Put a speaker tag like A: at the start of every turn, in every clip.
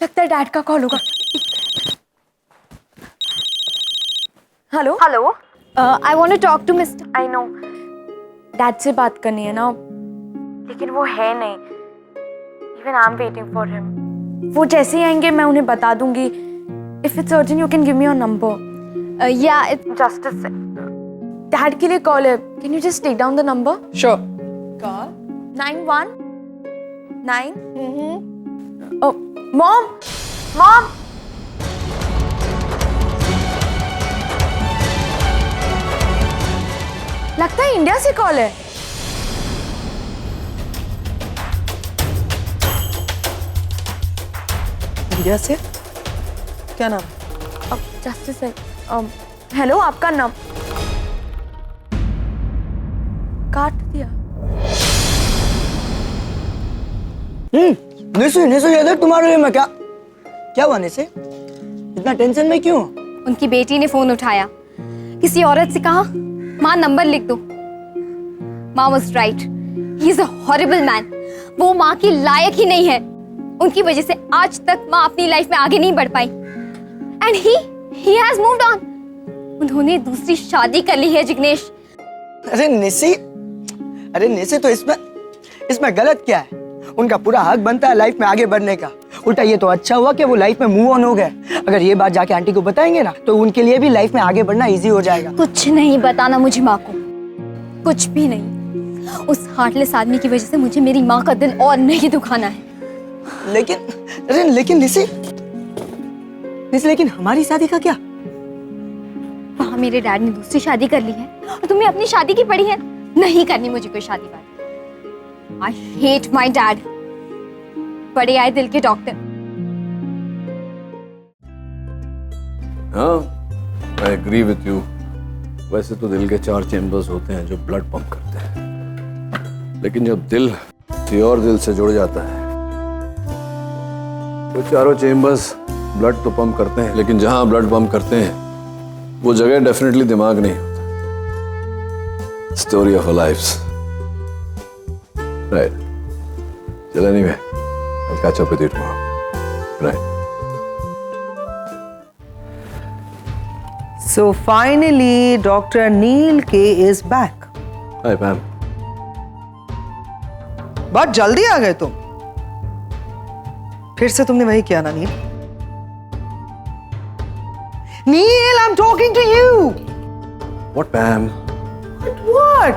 A: लगता है डैड का कॉल होगा। Hello
B: hello,
A: I want to talk to mister.
B: I know,
A: dad से बात करनी है ना।
B: लेकिन वो है नहीं। Even I am waiting for him.
A: वो जैसे ही आएंगे मैं उन्हें बता दूंगी। If it's urgent you can give me your number. या
B: जस्ट अ सेकंड।
A: डैड के लिए कॉल है। Can you just take down the number?
C: Sure.
A: Call 919। Mom
B: mom,
A: लगता है इंडिया से कॉल है।
C: इंडिया से? क्या नाम?
A: अब जस्ट से हेलो, आपका नाम? काट दिया।
D: निशु निशु ये देख तुम्हारे लिए मैं क्या हुआ निशु? इतना टेंशन में क्यों?
E: उनकी बेटी ने फोन उठाया, किसी औरत से कहा माँ नंबर लिख दो। माँ was right, he is a horrible man. वो माँ की लायक ही नहीं है। उनकी वजह से आज तक माँ अपनी लाइफ में आगे नहीं बढ़ पाई। And he has moved on. उन्होंने दूसरी शादी कर ली है जिग्नेश।
D: अरे निशु तो इसमें गलत क्या है? उनका पूरा हक बनता है लाइफ में आगे बढ़ने का। उल्टा ये तो अच्छा हुआ कि वो लाइफ में मूव ऑन हो गए। अगर ये बात जाके आंटी को बताएंगे ना तो उनके लिए भी लाइफ में आगे बढ़ना इजी हो जाएगा।
E: कुछ नहीं बताना मुझे माँ को, कुछ भी नहीं। उस हार्टलेस आदमी की वजह से मुझे मेरी माँ का दिल और नहीं दुखाना है।
D: लेकिन निशु लेकिन हमारी शादी का क्या?
E: वहाँ मेरे डैड ने दूसरी शादी कर ली है और तुम्हें अपनी शादी की पड़ी है। नहीं करनी मुझे कोई शादी वादी। I hate my dad. बड़े आए दिल के डॉक्टर।
F: हाँ, I agree with you. वैसे तो दिल के 4 चेम्बर्स होते हैं जो ब्लड पंप करते हैं, लेकिन जब दिल किसी और दिल से जुड़ जाता है तो चारों चेम्बर्स ब्लड तो पंप करते हैं, लेकिन जहां ब्लड पंप करते हैं वो जगह डेफिनेटली दिमाग नहीं होता। Story of a life, right? चल anyway, I'll catch up with you tomorrow. Right.
C: So finally, Dr. Neil K is back.
F: Hi, Pam.
C: बहुत जल्दी आ गए तुम। फिर से तुमने वही किया ना नील? नील, I'm talking to you.
F: What, Pam?
C: What?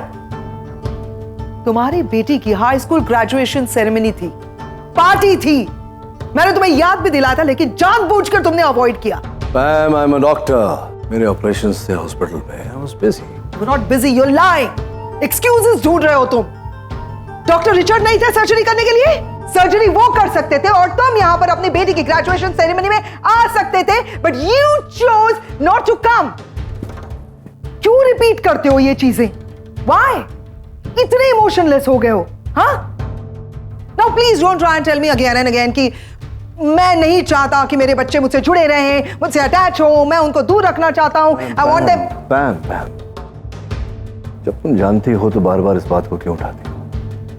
C: तुम्हारी बेटी की हाई स्कूल ग्रेजुएशन सेरेमनी थी, पार्टी थी। मैंने तुम्हें याद भी दिलाया था, लेकिन जानबूझकर तुमने अवॉइड किया।
F: Pam, I'm a doctor. मेरे ऑपरेशंस थे हॉस्पिटल में। I was busy.
C: You're not busy, you're lying. Excuses ढूंढ रहे हो तुम। डॉक्टर रिचर्ड नहीं थे सर्जरी करने के लिए? सर्जरी वो कर सकते थे और तुम यहाँ पर अपनी बेटी की ग्रेजुएशन सेरेमनी में आ सकते थे, but you chose not to come. क्यों रिपीट करते हो ये चीजें? Why? इतने इमोशनलेस हो गए हो, हाँ? Now please don't try and tell me again and again कि मैं नहीं चाहता कि मेरे बच्चे मुझसे जुड़े रहें, मुझसे अटैच हो, मैं उनको दूर रखना चाहता हूँ। I want them.
F: Pam. जब तुम जानती हो तो बार बार इस बात को क्यों उठाती हो?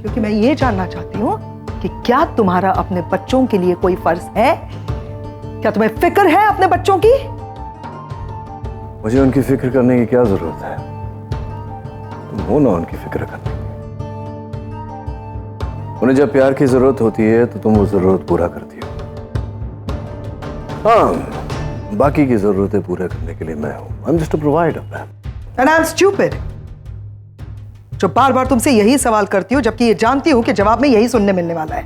C: क्योंकि मैं ये जानना चाहती हूँ कि क्या तुम्हारा अपने बच्चों के लिए कोई फर्ज है? क्या तुम्हें फिक्र है अपने बच्चों की?
F: मुझे उनकी फिक्र करने की क्या जरूरत है? तुम हो ना उनकी फिक्र करने की। उन्हें जब प्यार की जरूरत होती है तो तुम वो जरूरत पूरा करती हो। हाँ, बाकी की जरूरतें पूरा करने के लिए मैं हूं। I'm just a provider, Pam.
C: And I'm stupid. जो बार बार तुमसे यही सवाल करती हूँ जबकि ये जानती हूँ कि जवाब में यही सुनने मिलने वाला है।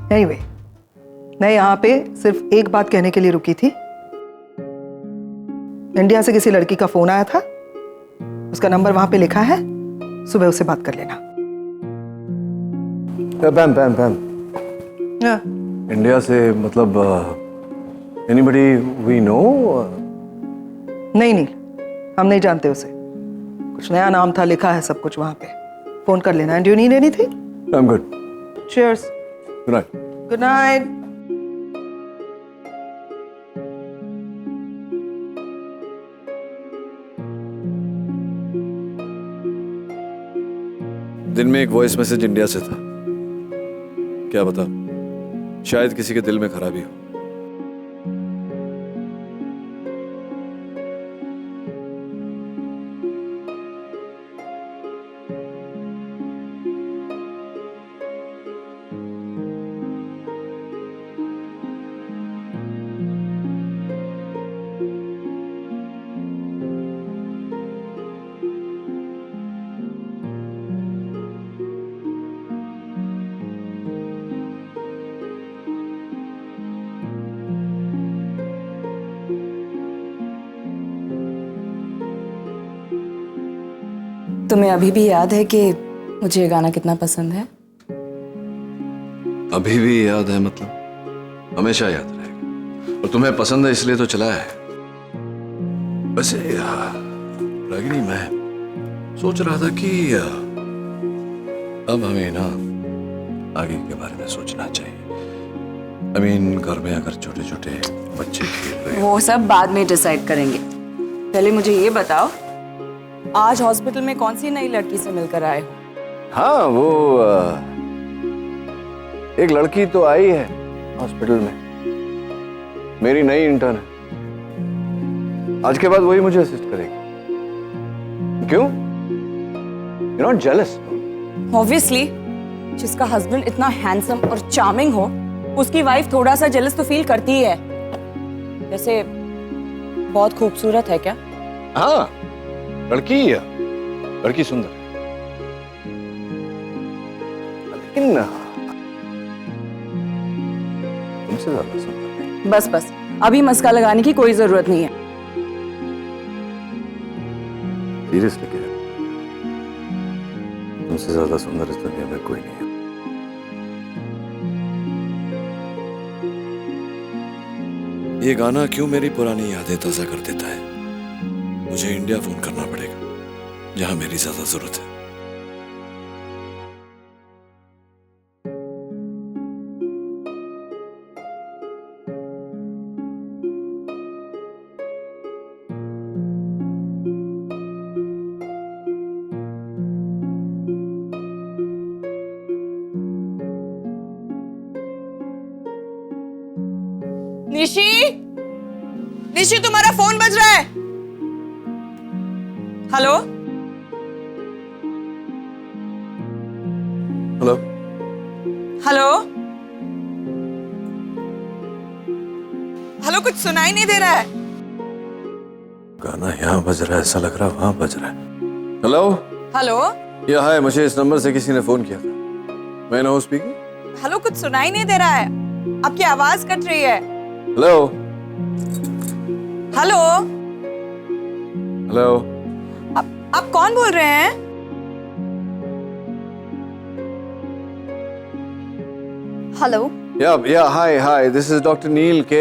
C: Anyway, मैं यहाँ पे सिर्फ एक बात कहने के लिए रुकी थी। इंडिया से किसी लड़की का फोन आया था, उसका नंबर वहां पे लिखा है, सुबह उससे बात कर लेना।
F: Pam.
C: हाँ।
F: इंडिया से मतलब anybody we know?
C: नहीं नील, हम नहीं जानते उसे। कुछ नया नाम था, लिखा है सब कुछ वहां पे। फोन कर लेना। And you need anything?
F: I'm good.
C: Cheers.
F: Good night.
C: Good night.
F: दिन में एक वॉइस मैसेज इंडिया से था। क्या बता, शायद किसी के दिल में खराबी हो।
G: तुम्हें अभी भी याद है कि मुझे ये गाना कितना पसंद है?
F: अभी भी याद है मतलब हमेशा याद रहेगा। और तुम्हें पसंद है इसलिए तो चला है। वैसे रागिनी, मैं सोच रहा था कि अब हमें ना आगे के बारे में सोचना चाहिए। घर में अगर छोटे छोटे बच्चे खेल रहे
G: वो सब बाद में डिसाइड करेंगे। पहले मुझे ये बताओ, आज हॉस्पिटल में कौन सी नई लड़की से मिलकर आए हो?
F: हाँ, वो एक लड़की तो आई है हॉस्पिटल में, मेरी नई इंटर्न है। आज के बाद वही मुझे असिस्ट करेगी। क्यों? You're not jealous?
G: ऑब्वियसली, जिसका हस्बैंड इतना हैंडसम और चार्मिंग हो, उसकी वाइफ थोड़ा सा जेलस तो फील करती ही है। वैसे बहुत खूबसूरत है क्या?
F: हाँ, लड़की सुंदर है, लेकिन तुमसे ज्यादा सुंदर है।
G: बस अभी मस्का लगाने की कोई जरूरत नहीं है।
F: सीरियसली कह रहे हो? तुमसे ज्यादा सुंदर इस दुनिया में कोई नहीं है। ये गाना क्यों मेरी पुरानी यादें ताजा कर देता है? मुझे इंडिया फोन करना पड़ेगा, जहां मेरी ज्यादा जरूरत है।
G: निशी, तुम्हारा फोन बज रहा है। हेलो
F: हेलो
G: हेलो हेलो, कुछ सुनाई नहीं दे रहा है।
F: गाना यहाँ बज रहा है, ऐसा लग रहा है वहां बज रहा है। हेलो
G: हेलो
F: या हाय, मुझे इस नंबर से किसी ने फोन किया था। मैं ना स्पीकिंग।
G: हेलो, कुछ सुनाई नहीं दे रहा है, आपकी आवाज कट रही है।
F: हेलो
G: हेलो
F: हेलो,
G: आप कौन बोल रहे हैं?
E: Hello,
F: yeah, hi, this is Dr. Neil K.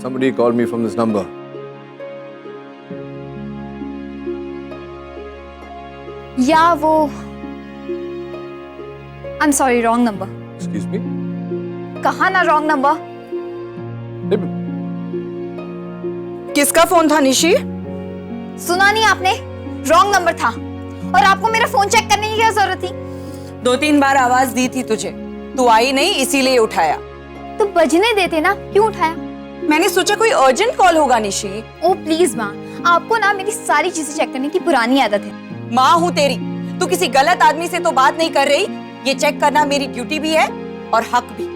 F: Somebody called me from this number.
E: या वो I'm sorry, wrong number.
F: Excuse me?
E: कहा ना wrong number?
G: किसका फोन था निशी?
E: सुना नहीं आपने? रॉन्ग नंबर था। और आपको मेरा फोन चेक करने की क्या जरूरत थी?
G: 2-3 बार आवाज दी थी तुझे, तू आई नहीं इसीलिए उठाया।
E: तो बजने देते ना, क्यों उठाया?
G: मैंने सोचा कोई अर्जेंट कॉल होगा निशी।
E: ओ प्लीज माँ, आपको ना मेरी सारी चीजें चेक करने की पुरानी आदत है।
G: माँ हूँ तेरी, तू किसी गलत आदमी से तो बात नहीं कर रही। ये चेक करना मेरी ड्यूटी भी है और हक भी।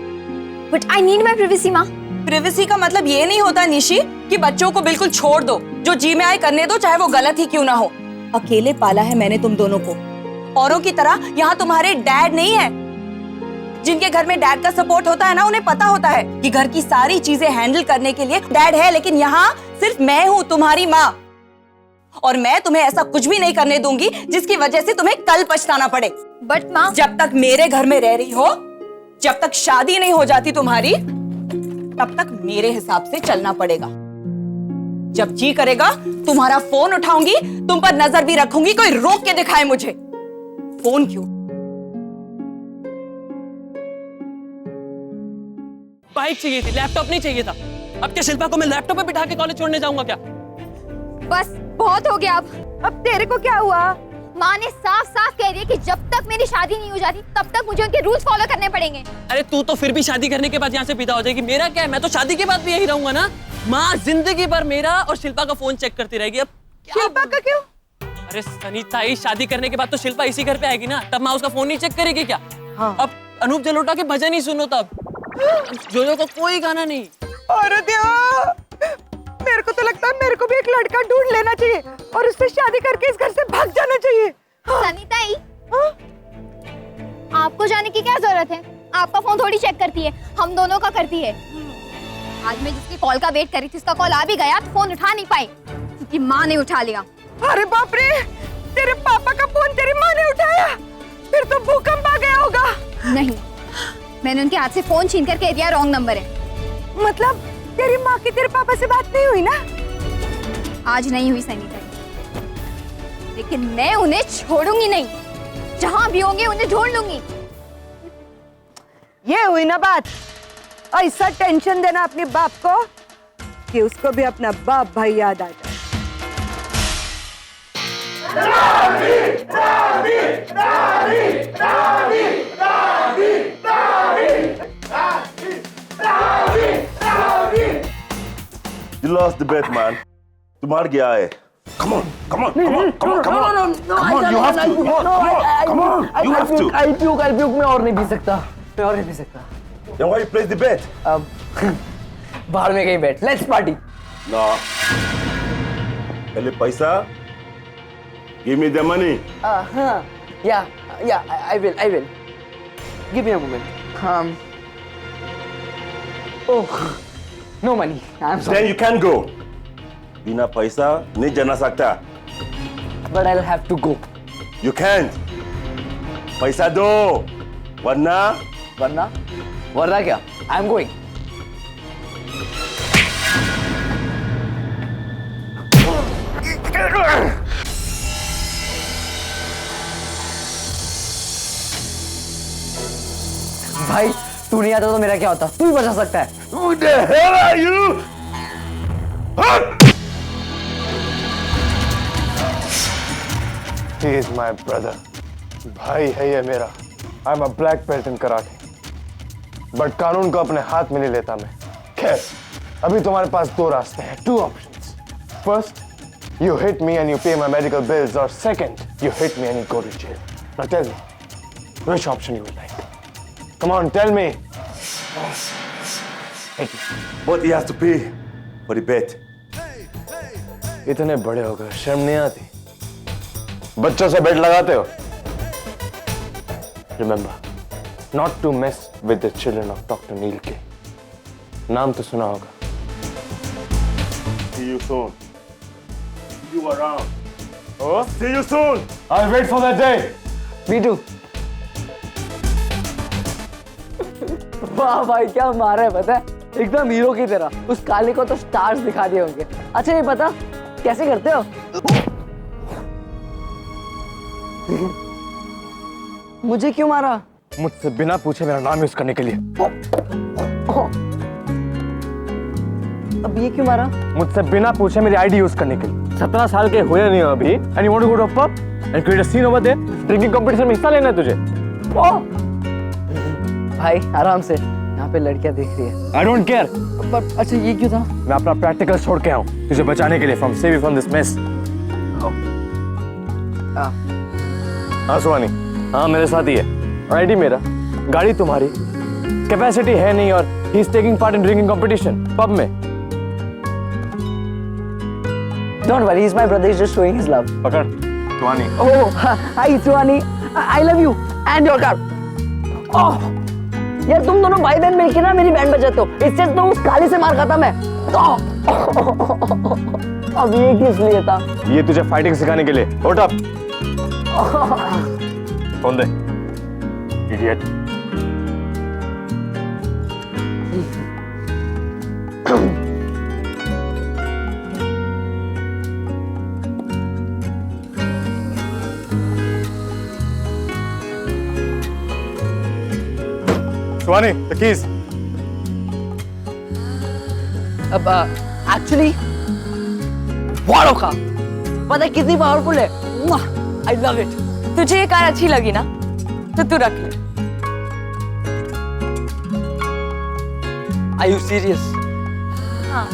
E: But I need my privacy माँ।
G: प्रिवेसी का मतलब ये नहीं होता निशी कि बच्चों को बिल्कुल छोड़ दो, जो जी में आए करने दो, चाहे वो गलत ही क्यों ना हो। अकेले पाला है मैंने तुम दोनों को। औरों की तरह यहाँ तुम्हारे डैड नहीं है। जिनके घर में डैड का सपोर्ट होता है ना, उन्हें पता होता है कि घर की सारी चीजें हैंडल करने के लिए डैड है, लेकिन यहाँ सिर्फ मैं हूँ तुम्हारी माँ। और मैं तुम्हें ऐसा कुछ भी नहीं करने दूंगी जिसकी वजह से तुम्हें कल पछताना पड़े।
E: बट माँ,
G: जब तक मेरे घर में रह रही हो, जब तक शादी नहीं हो जाती तुम्हारी, तब तक मेरे हिसाब से चलना पड़ेगा। जब जी करेगा तुम्हारा फोन उठाऊंगी, तुम पर नजर भी रखूंगी, कोई रोक के दिखाए मुझे। फोन क्यों?
H: बाइक चाहिए थी, लैपटॉप नहीं चाहिए था। अब क्या शिल्पा को मैं लैपटॉप पे बिठा के कॉलेज छोड़ने जाऊंगा क्या?
E: बस बहुत हो गया। अब तेरे को क्या हुआ? माँ ने साफ साफ कह दिया कि जब तक मेरी शादी नहीं हो जाती तब तक मुझे उनके रूल्स फॉलो करने पड़ेंगे।
H: अरे तू तो फिर भी शादी करने के बाद यहाँ से विदा हो जाएगी, मेरा क्या है? मैं तो शादी के बाद भी यही रहूंगा ना। माँ जिंदगी भर मेरा और शिल्पा का फोन चेक करती रहेगी। अब
G: शिल्पा का क्यों?
H: अरे सनीता, शादी करने के बाद तो शिल्पा इसी घर पे आएगी ना, तब माँ उसका फोन नहीं चेक करेगी क्या?
G: हाँ।
H: अब अनूप जलोटा के भजन ही सुनो तब। जोजो का कोई गाना नहीं।
C: अरे देवा, मेरे को तो लगता है मेरे को भी एक लड़का ढूंढ लेना चाहिए और उससे शादी करके इस घर से भाग जाना चाहिए। हाँ।
E: सनीता, आपको जाने की क्या जरूरत है? आपका फोन थोड़ी चेक करती है, हम दोनों का करती है। आज मैं जिसकी कॉल का वेट कर रही थी, उसका कॉल आ भी गया तो फोन उठा नहीं पाई क्योंकि माँ ने उठा लिया।
C: अरे बाप रे, तेरे पापा का फोन तेरी माँ ने उठाया, फिर तो भूकंप आ गया होगा।
E: नहीं, मैंने उनके हाथ से फोन छीन कर कह दिया रॉन्ग नंबर है।
C: मतलब तेरी माँ की तेरे पापा से बात नहीं हुई ना?
E: आज नहीं हुई सैनिटाइज, लेकिन मैं उन्हें छोड़ूंगी नहीं। जहां भी होंगे उन्हें ढूंढ लूंगी।
C: ये हुई ना बात। ऐसा टेंशन देना अपने बाप को कि उसको भी अपना बाप भाई याद आ जाए।
I: You lost the bet, man. तुम हार गया है. Come on, come on, come on, come on, come on. Come on, you have to. Come on, come on, you have to.
D: I'll puke, मैं और नहीं पी सकता, मैं और नहीं पी सकता।
I: Then why you place the bet?
D: बाहर में कहीं बैठ, let's party.
I: No. पहले पैसा. Give me the money.
D: Yeah, I will. Give me a moment. Oh, no money. I'm sorry.
I: Then you can go. बिना पैसा नहीं जाना सकता.
D: But I'll have to go.
I: You can't. पैसा दो. वरना
D: क्या? I'm going. भाई तू नहीं आता तो मेरा क्या होता? तू ही बचा सकता है।
I: Who the hell are you?
J: He is my brother. भाई है ये मेरा. I'm a black belt in karate. But कानून को अपने हाथ में नहीं लेता मैं. खैर, अभी तुम्हारे पास दो रास्ते हैं, two options. First, you hit me and you pay my medical bills, or second, you hit me and you go to jail. Now tell me, which option you would like? Come on, tell me.
I: But he has to pay for the bet.
J: इतने बड़े हो गए, शर्म नहीं आती? बच्चों से बेट लगाते हो? Remember, not to mess with the children of Dr. Neil K. नाम तो सुना होगा.
I: See you soon. See you around.
J: Oh?
I: See you soon.
J: I'll wait for that day.
D: Me too. वाह भाई क्या मारा है पता है? एकदम हीरो की तरह. उस काले को तो स्टार्स दिखा दिए होंगे. अच्छा ये पता कैसे करते हो? मुझे क्यों मारा?
J: मुझसे बिना पूछे मेरा नाम यूज करने के लिए.
D: अब ये क्यों मारा?
J: मुझसे बिना पूछे मेरी आईडी यूज करने के लिए. 17 साल के हुए नहीं हो अभी. And you want to go to a pub and create a scene over there? Drinking competition में हिस्सा लेना है तुझे?
D: भाई आराम से, यहाँ पे लड़कियाँ देख रही है.
J: I don't care.
D: अच्छा ये क्यों था?
J: मैं अपना प्रैक्टिकल छोड़ के आऊँ तुझे बचाने के लिए from save you from this mess. हाँ सुहानी, हाँ मेरे साथ ही है. आईडी मेरा, गाड़ी तुम्हारी, कैपेसिटी है नहीं और he is taking part in drinking competition pub में.
D: Don't worry, he's my brother. He's just showing his love.
J: पकड़, सुहानी.
D: Oh, hi Suhani. I love you and your car. Oh, यार तुम दोनों भाई बहन मिलके ना मेरी बैंड बजाते हो. इससे तो उस काली से मार खाता मैं. अब ये किस लिए था?
J: ये तुझे फाइटिंग सिखाने के लिए. उठ अब. Phone they. Idiot. Suhani, the keys.
D: अब एक्चुअली वालों का पता है कितनी पावरफुल है. I love it.
G: तुझे ये कार अच्छी लगी ना, तो तू रख ले.
D: Are you serious?
B: हाँ,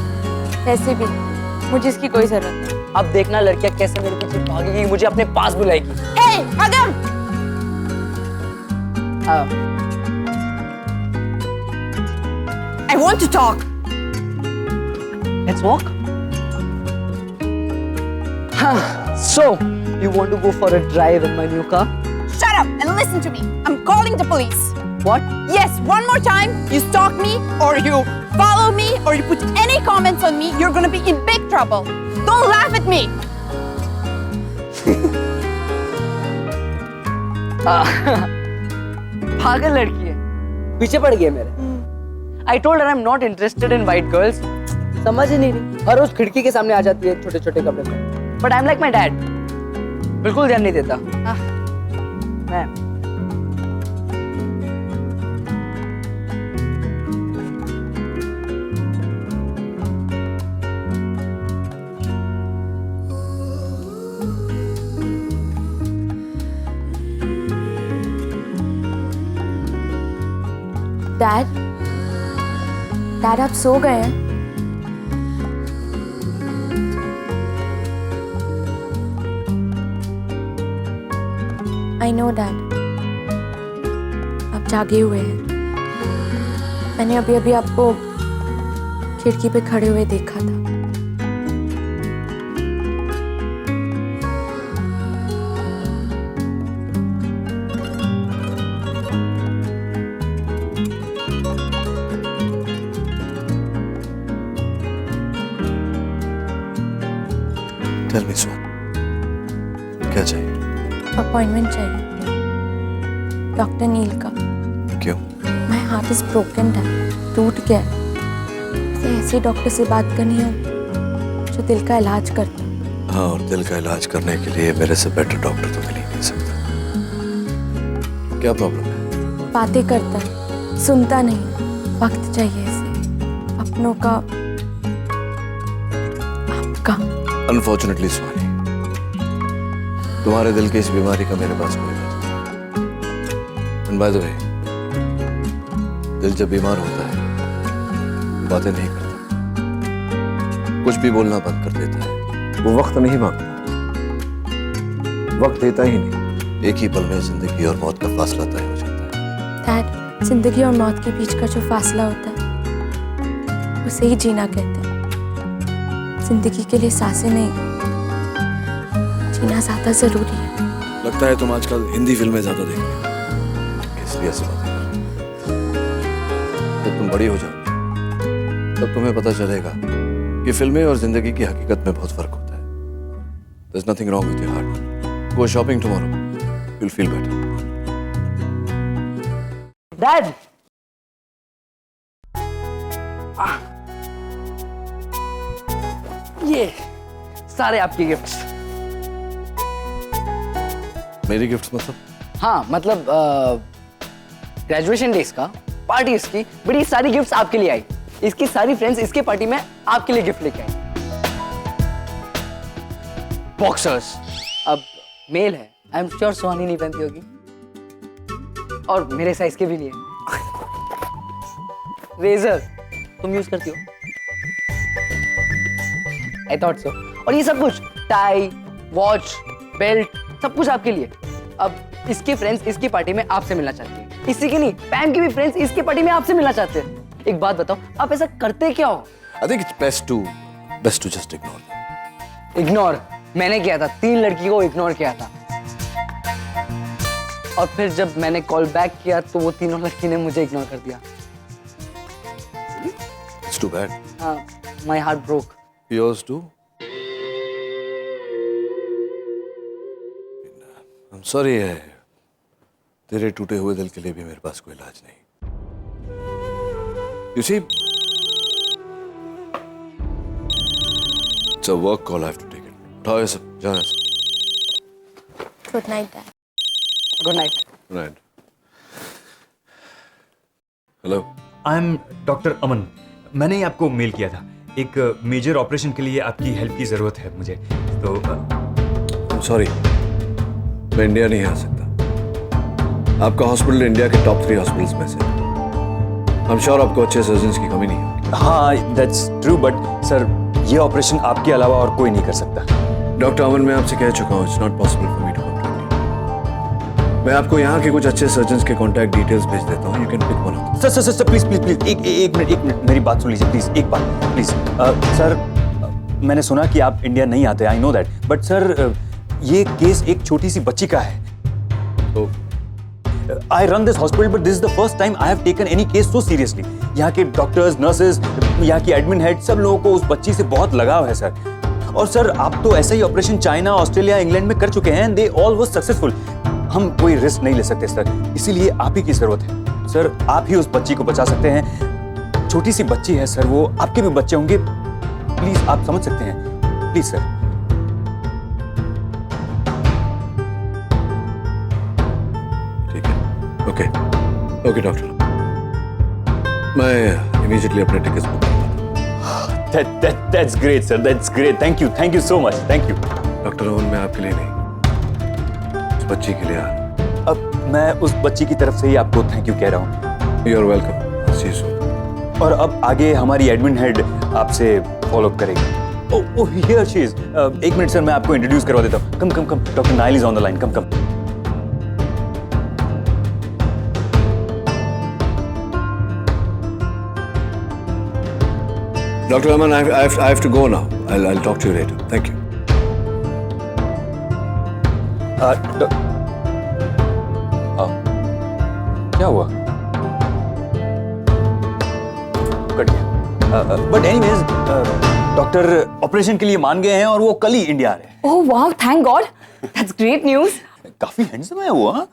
B: वैसे भी मुझे इसकी कोई जरूरत नहीं.
D: अब देखना लड़कियां कैसे मेरे पीछे भागेगी, मुझे अपने पास बुलाएगी.
G: हे अगम, I want to talk.
D: Let's walk. So, you want to go for a drive in my new car?
G: Shut up and listen to me. I'm calling the police.
D: What?
G: Yes, one more time you stalk me or you follow me or you put any comments on me, you're gonna be in big trouble. Don't laugh at me.
D: पागल लड़की है, पीछे पड़ गई है मेरे। I told her I am not interested in white girls. समझ ही नहीं रही, हर रोज खिड़की के सामने आ जाती है छोटे छोटे कपड़े में। But I am like my dad, बिल्कुल ध्यान नहीं देता। मैं
A: डैड आप सो गए हैं? आई नो डैड, आप जागे हुए हैं। मैंने अभी अभी आपको खिड़की पे खड़े हुए देखा था।
F: टेल मी स्वान, क्या चाहिए?
A: अपॉइंटमेंट चाहिए डॉक्टर नील का।
F: क्यों?
A: My heart is broken dad, टूट गया है। ऐसे डॉक्टर से बात करनी है जो दिल का इलाज करता है।
F: हाँ, और दिल का इलाज करने के लिए मेरे से बेटर डॉक्टर तो मिल ही नहीं सकता। क्या प्रॉब्लम है?
A: बातें करता है, सुनता नहीं। वक्त चाहिए इसे, अपनों का, आपका।
F: अनफॉर्चुनेटली स्वानी, तुम्हारे दिल की इस बीमारी का मेरे पास कोई इलाज नहीं। एंड बाय द वे, दिल जब बीमार होता है बातें नहीं करता, कुछ भी बोलना बंद कर देता है। वो वक्त नहीं मांगता, वक्त देता ही नहीं। एक ही पल में जिंदगी और मौत का फासला तय हो जाता है।
A: डैड, जिंदगी और मौत के बीच का जो फासला होता है उसे ही जीना कहते हैं। जिंदगी के लिए सांसें नहीं, जीना ज्यादा जरूरी है।
F: लगता है तुम आजकल हिंदी फिल्में ज्यादा देख रही हो, इसलिए ऐसी बातें कर रही हो। जब तुम बड़ी हो जाओ तब तुम्हें पता चलेगा कि फिल्में और जिंदगी की हकीकत में बहुत फर्क होता है। There's nothing wrong with your heart. Go shopping tomorrow. You'll feel better.
D: Dad, ये सारे आपके गिफ्ट्स।
F: मेरी गिफ्ट्स मतलब?
D: हाँ, मतलब ग्रेजुएशन डेज का, पार्टीज की, बड़ी सारी गिफ्ट्स आपके लिए आई। इसकी सारी फ्रेंड्स इसके पार्टी में आपके लिए गिफ्ट लेके आई। बॉक्सर्स, अब मेल है, आई एम श्योर सोहानी नहीं पहनती होगी, और मेरे साइज के भी नहीं है। रेजर तुम यूज करती हो? I thought so. और ये सब कुछ, टाई, वॉच, बेल्ट, सब कुछ आपके लिए। अब इसके फ्रेंड्स इसकी पार्टी में आपसे मिलना चाहते हैं। इसी की नहीं, पैम की भी फ्रेंड्स इसकी पार्टी में आपसे मिलना चाहते हैं। एक बात बताओ, आप ऐसा करते क्या हो?
F: I think it's best to just ignore them.
D: Ignore मैंने किया था, 3 लड़की को इग्नोर किया था, और फिर जब मैंने कॉल बैक किया तो वो तीनों लड़की ने मुझे इग्नोर कर दिया।
F: It's too bad.
D: My heart broke.
F: Yours too? I'm sorry है, तेरे टूटे हुए दिल के लिए भी मेरे पास कोई इलाज नहीं। You see, it's a work call. I have to take it. उठाओ ये सब, जाओ यहाँ से।
A: Good night dad.
D: Good night.
F: Good night. Hello.
K: I am doctor Aman. मैंने ही आपको मेल किया था, एक मेजर ऑपरेशन के लिए आपकी हेल्प की जरूरत है मुझे, तो
F: I'm sorry, मैं इंडिया नहीं आ सकता। आपका हॉस्पिटल इंडिया के टॉप 3 हॉस्पिटल्स में से। I'm sure आपको अच्छे सर्जन्स की कमी नहीं होगी।
K: हाँ, दैट्स ट्रू, बट सर ये ऑपरेशन आपके अलावा और कोई नहीं कर सकता।
F: डॉक्टर अमन, मैं आपसे कह चुका हूँ, it's not possible for me to contact you. मैं आपको यहाँ के कुछ अच्छे सर्जन्स के कॉन्टैक्ट डिटेल्स भेज देता हूँ, you can pick one of them.
K: Sir please एक मिनट मेरी बात सुन लीजिए प्लीज, एक बात प्लीज। सर मैंने सुना कि आप इंडिया नहीं आते, I know that, but sir ये केस एक छोटी सी बच्ची का है।
F: तो
K: I run this hospital, but this is the first time I have taken any case so seriously. यहाँ के डॉक्टर्स, नर्सेज, यहाँ की एडमिन हेड, सब लोगों को उस बच्ची से बहुत लगाव है सर। और सर आप तो ऐसा ही ऑपरेशन चाइना, ऑस्ट्रेलिया, इंग्लैंड में कर चुके हैं, दे ऑल वाज सक्सेसफुल। हम कोई रिस्क नहीं ले सकते सर, इसीलिए आप ही की जरूरत है सर। आप ही उस बच्ची को बचा सकते हैं। छोटी सी बच्ची है सर, वो आपके भी बच्चे होंगे, प्लीज आप समझ सकते हैं, प्लीज सर।
F: ठीक है, ओके ओके डॉक्टर, मैं इमीडिएटली अपने टिकट्स बुक करता हूं।
K: That's great sir, that's great, thank you so much, thank you।
F: Doctor Rohan, मैं आपके लिए नहीं, उस बच्ची के लिए आ रहा हूं।
K: अब मैं उस बच्ची की तरफ से ही आपको थैंक यू कह रहा हूँ।
F: You are welcome, see you soon.
K: और अब आगे हमारी एडमिन हेड आपसे फॉलो अप करेगी। Oh here she is. एक मिनट सर, मैं आपको इंट्रोड्यूस करवा देता हूँ। Come come come, doctor Nile is on the line, come come.
F: Dr. Aman, I have to go now. I'll talk to you later. Thank you.
K: क्या हुआ? Cut गया। But anyways doctor operation के लिए मान गए हैं और वो कल ही इंडिया आ रहे हैं।
G: Oh wow, thank God, that's great news.
K: काफी हैंडसम है वो। हाँ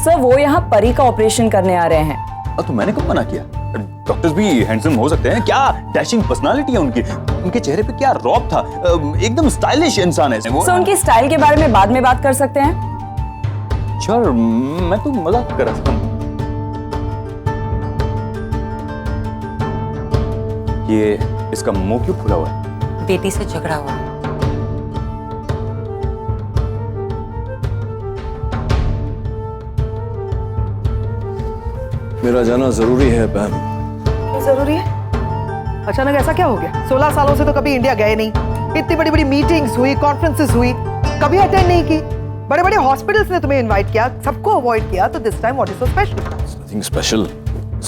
G: सर, वो यहाँ परी का ऑपरेशन करने आ रहे हैं।
K: तो मैंने कब मना किया? डॉक्टर्स भी हैंडसम हो सकते हैं। क्या डैशिंग पर्सनालिटी है उनकी, उनके चेहरे पे क्या रौब था। एकदम स्टाइलिश इंसान है वो।
G: सर, उनकी स्टाइल के बारे में बाद में बात कर सकते हैं।
K: श्योर, मैं तो मजाक कर रहा था। ये इसका मुंह क्यों खुला हुआ है?
G: बेटी से झगड़ा हुआ।
F: मेरा जाना जरूरी है पैम।
C: जरूरी है? अचानक ऐसा क्या हो गया? 16 सालों से तो कभी इंडिया गए नहीं। इतनी बड़ी बड़ी मीटिंग्स हुई, कॉन्फ्रेंसेस हुई, कभी अटेंड नहीं की। बड़े बड़े हॉस्पिटल्स ने तुम्हें इनवाइट किया, सबको अवॉइड किया, तो this time what is so special?
F: Nothing special,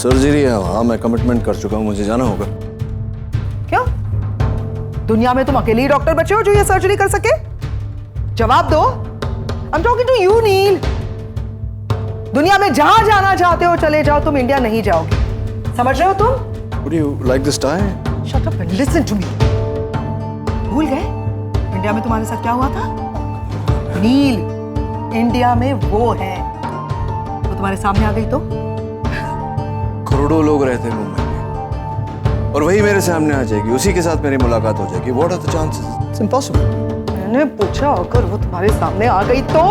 F: surgery है वहां, मैं कमिटमेंट कर चुका हूं, मुझे जाना होगा।
C: क्यों? दुनिया में तुम अकेले ही डॉक्टर बचे हो जो ये सर्जरी कर सके? जवाब दो। I am talking to you Neel. दुनिया में जहां जाना चाहते हो चले जाओ, तुम इंडिया नहीं जाओगे। समझ रहे हो तुम?
F: Would you like this tie?
C: Shut up and listen to me. भूल गए इंडिया में तुम्हारे साथ क्या हुआ था? नील, इंडिया में वो है, वो तुम्हारे सामने आ गई तो?
F: करोड़ों लोग रहते हैं मुंबई में और वही मेरे सामने आ जाएगी, उसी के साथ मेरी मुलाकात हो जाएगी। What are the chances? It's impossible.
C: मैंने पूछा अगर वो तुम्हारे सामने आ गई तो?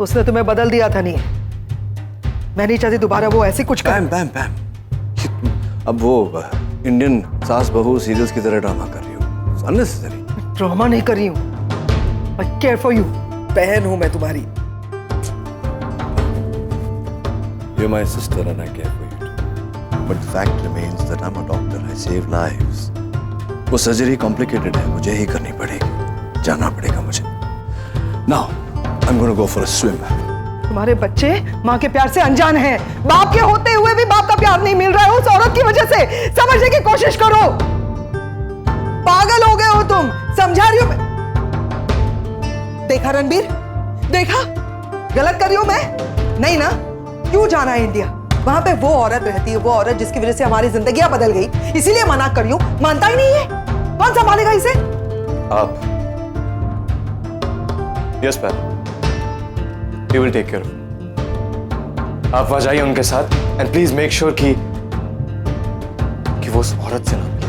C: उसने तुम्हें बदल दिया था। नहीं, मैं नहीं चाहती दोबारा वो ऐसी कुछ करे।
F: पैम पैम पैम, अब वो इंडियन सास बहू सीरियल्स की तरह ड्रामा कर रही हूँ। अननेसेसरी।
C: ड्रामा नहीं कर रही हूँ, I care for you. बहन हूँ मैं तुम्हारी।
F: You're my sister and I care for you too. But the fact remains that I'm a doctor. I save lives. वो सर्जरी कॉम्प्लिकेटेड है, मुझे ही करनी पड़ेगी, जाना पड़ेगा मुझे। Now, I'm going to go for a swim.
C: तुम्हारे बच्चे माँ के प्यार से अनजान हैं। बाप के होते हुए भी बाप का प्यार नहीं मिल रहा है उस औरत की वजह से। समझने की कोशिश करो। पागल हो गए हो तुम, समझा रही हूं मैं। देखा रणबीर, देखा गलत कर रही हूं मैं? नहीं ना? क्यों जाना है इंडिया? वहां पे वो औरत रहती है, वो औरत जिसकी वजह से हमारी जिंदगियां बदल गई, इसीलिए मना कर रही हूं। मानता ही नहीं है। कौन संभालेगा इसे?
J: आप। Yes ma'am, he will take care of it. आप वहां जाइए उनके साथ एंड प्लीज मेक श्योर कि वो उस औरत से ना मिले।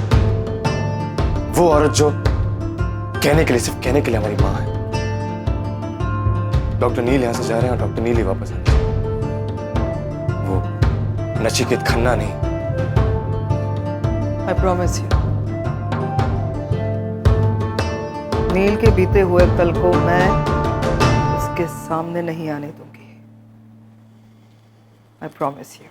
J: वो औरत जो कहने के लिए, सिर्फ कहने के लिए हमारी माँ है। डॉक्टर नील यहां से जा रहे हैं और डॉक्टर नील ही वापस आए। वो नचिकेत खन्ना नहीं।
C: I promise you. नील के बीते हुए कल को मैं उसके सामने नहीं आने दूंगी। I promise you.